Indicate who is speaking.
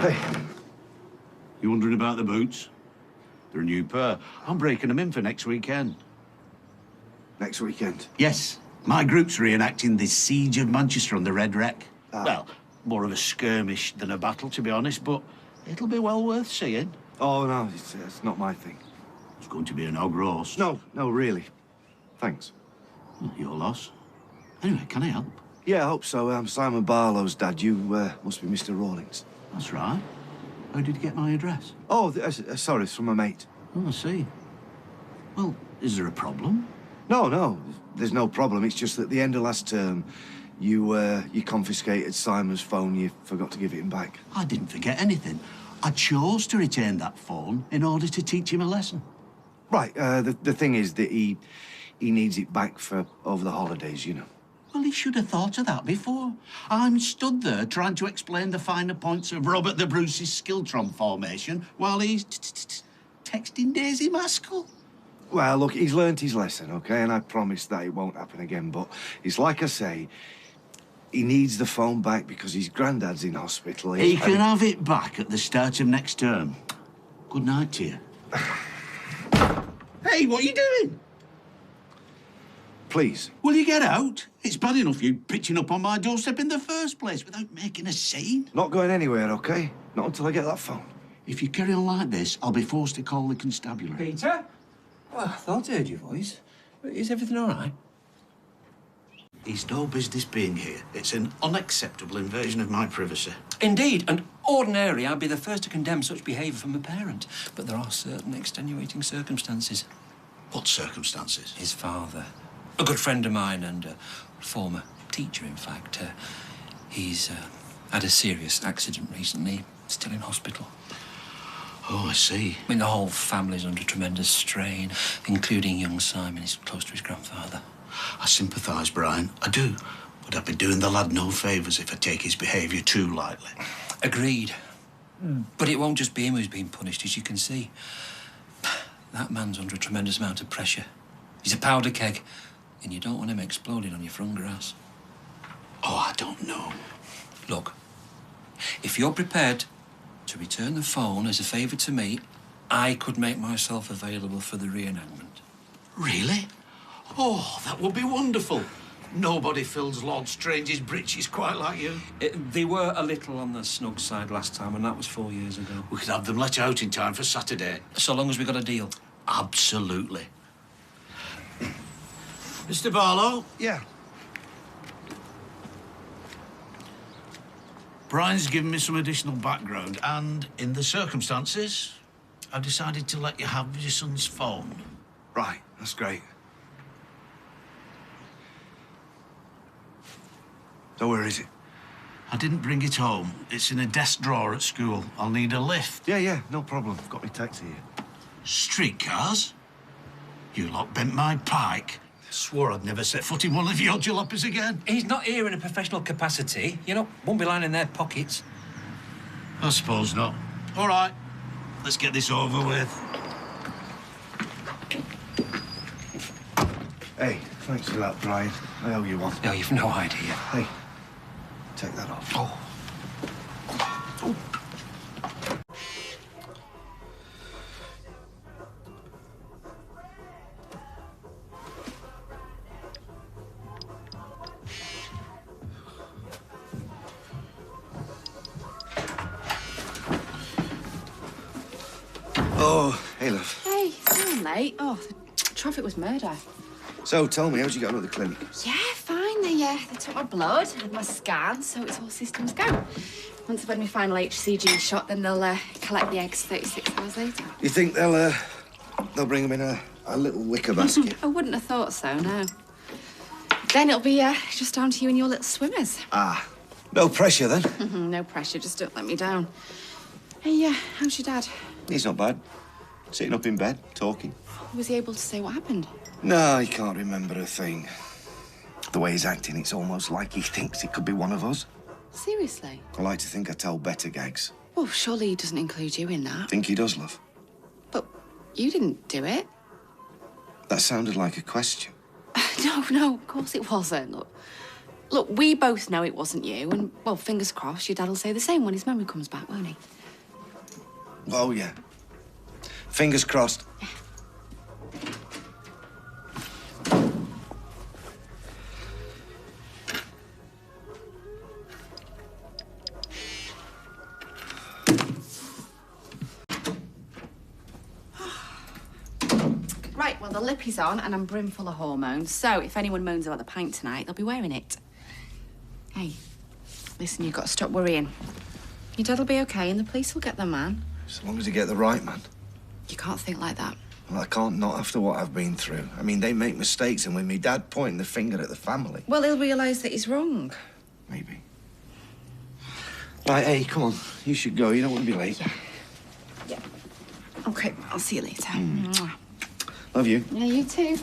Speaker 1: Hey.
Speaker 2: You wondering about the boots? They're a new pair. I'm breaking them in for next weekend.
Speaker 1: Next weekend?
Speaker 2: Yes. My group's reenacting the Siege of Manchester on the Red Wreck.
Speaker 1: Ah.
Speaker 2: Well, more of a skirmish than a battle, to be honest, but it'll be well worth seeing.
Speaker 1: Oh, no, it's not my thing.
Speaker 2: It's going to be an hog roast.
Speaker 1: No, really. Thanks.
Speaker 2: Your loss. Anyway, can I help?
Speaker 1: Yeah, I hope so. I'm Simon Barlow's dad. You must be Mr. Rawlings.
Speaker 2: That's right. How did you get my address?
Speaker 1: Oh, sorry, it's from a mate.
Speaker 2: Oh, I see. Well, is there a problem?
Speaker 1: No, there's no problem. It's just that at the end of last term, you confiscated Simon's phone. You forgot to give it him back.
Speaker 2: I didn't forget anything. I chose to retain that phone in order to teach him a lesson.
Speaker 1: Right, the thing is that he needs it back for over the holidays, you know.
Speaker 2: Well, he should have thought of that before. I'm stood there trying to explain the finer points of Robert the Bruce's Skiltron formation while he's texting Daisy Maskell.
Speaker 1: Well, look, he's learnt his lesson, OK? And I promise that it won't happen again. But it's like I say, he needs the phone back because his granddad's in hospital.
Speaker 2: He can have it back at the start of next term. Good night to you. Hey, what are you doing?
Speaker 1: Please.
Speaker 2: Will you get out? It's bad enough you pitching up on my doorstep in the first place without making a scene.
Speaker 1: Not going anywhere, OK? Not until I get that phone.
Speaker 2: If you carry on like this, I'll be forced to call the constabulary.
Speaker 3: Peter? Well, I thought I heard your voice. Is everything all right?
Speaker 2: He's no business being here. It's an unacceptable invasion of my privacy.
Speaker 3: Indeed, and ordinarily I'd be the first to condemn such behaviour from a parent. But there are certain extenuating circumstances.
Speaker 2: What circumstances?
Speaker 3: His father, a good friend of mine and a former teacher, in fact, he's had a serious accident recently, still in hospital.
Speaker 2: Oh, I see.
Speaker 3: I mean, the whole family's under tremendous strain, including young Simon. He's close to his grandfather.
Speaker 2: I sympathise, Brian. I do. But I'd be doing the lad no favours if I take his behaviour too lightly.
Speaker 3: Agreed. But it won't just be him who's being punished, as you can see. That man's under a tremendous amount of pressure. He's a powder keg, and you don't want him exploding on your front grass.
Speaker 2: Oh, I don't know.
Speaker 3: Look, if you're prepared to return the phone as a favour to me, I could make myself available for the reenactment.
Speaker 2: Really? Oh, that would be wonderful. Nobody fills Lord Strange's breeches quite like you.
Speaker 3: They were a little on the snug side last time, and that was 4 years ago.
Speaker 2: We could have them let out in time for Saturday.
Speaker 3: So long as we got a deal.
Speaker 2: Absolutely. Mr. Barlow?
Speaker 1: Yeah.
Speaker 2: Brian's given me some additional background, and in the circumstances, I've decided to let you have your son's phone.
Speaker 1: Right, that's great. So where is it?
Speaker 2: I didn't bring it home. It's in a desk drawer at school. I'll need a lift.
Speaker 1: Yeah, no problem. I've got my taxi here.
Speaker 2: Streetcars? You lot bent my pike. Swore I'd never set foot in one of your jalopies again.
Speaker 3: He's not here in a professional capacity. You know, won't be lying in their pockets.
Speaker 2: I suppose not. All right, let's get this over with.
Speaker 1: Hey, thanks for that, Brian. I owe you one.
Speaker 3: No, you've no idea.
Speaker 1: Hey, take that off.
Speaker 3: Oh.
Speaker 1: Oh, hey, love.
Speaker 4: Hey, sorry, mate. Oh, the traffic was murder.
Speaker 1: So, tell me, how'd you get on at the clinic?
Speaker 4: Yeah, fine. They took my blood, had my scan, so it's all systems go. Once I've had my final HCG shot, then they'll collect the eggs 36 hours later.
Speaker 1: You think they'll bring them in a little wicker basket?
Speaker 4: I wouldn't have thought so, no. Then it'll be just down to you and your little swimmers.
Speaker 1: Ah, no pressure then.
Speaker 4: No pressure, just don't let me down. Hey, how's your dad?
Speaker 1: He's not bad. Sitting up in bed, talking.
Speaker 4: Was he able to say what happened?
Speaker 1: No, he can't remember a thing. The way he's acting, it's almost like he thinks it could be one of us.
Speaker 4: Seriously?
Speaker 1: I like to think I tell better gags.
Speaker 4: Well, surely he doesn't include you in that.
Speaker 1: Think he does, love?
Speaker 4: But you didn't do it.
Speaker 1: That sounded like a question.
Speaker 4: No, of course it wasn't. Look, we both know it wasn't you, and, well, fingers crossed, your dad'll say the same when his memory comes back, won't he?
Speaker 1: Oh, yeah. Fingers crossed.
Speaker 4: Right, well, the lippy's on, and I'm brimful of hormones, so if anyone moans about the pint tonight, they'll be wearing it. Hey, listen, you've got to stop worrying. Your dad'll be okay, and the police will get the man.
Speaker 1: As long as you get the right man.
Speaker 4: You can't think like that.
Speaker 1: Well, I can't not after what I've been through. I mean, they make mistakes, and with me dad pointing the finger at the family.
Speaker 4: Well, he'll realise that he's wrong.
Speaker 1: Maybe. Right, hey, come on. You should go. You don't want to be late.
Speaker 4: Yeah. Okay, I'll see you later. Mwah.
Speaker 1: Love you.
Speaker 4: Yeah, you too.